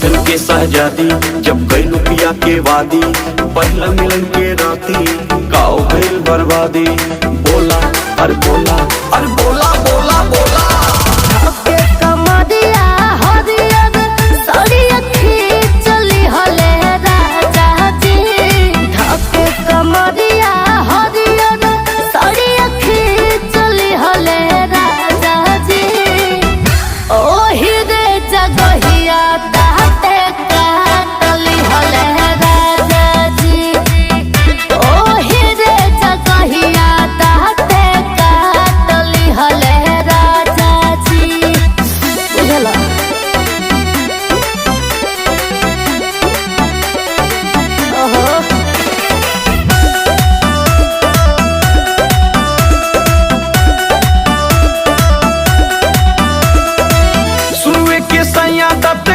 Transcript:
दिल के शहजादी जब गइलू पिया के वादी, पहला मिलन के राती गाँव भइल बर्बादी। बोला अरे बोला अरे बोला बोला बोला धके कमरिया हरियर सड़िया खींचली हले राजा जी। धके कमरिया हरियर सड़िया खींचली हले राजा जी। ओही रे जगहिया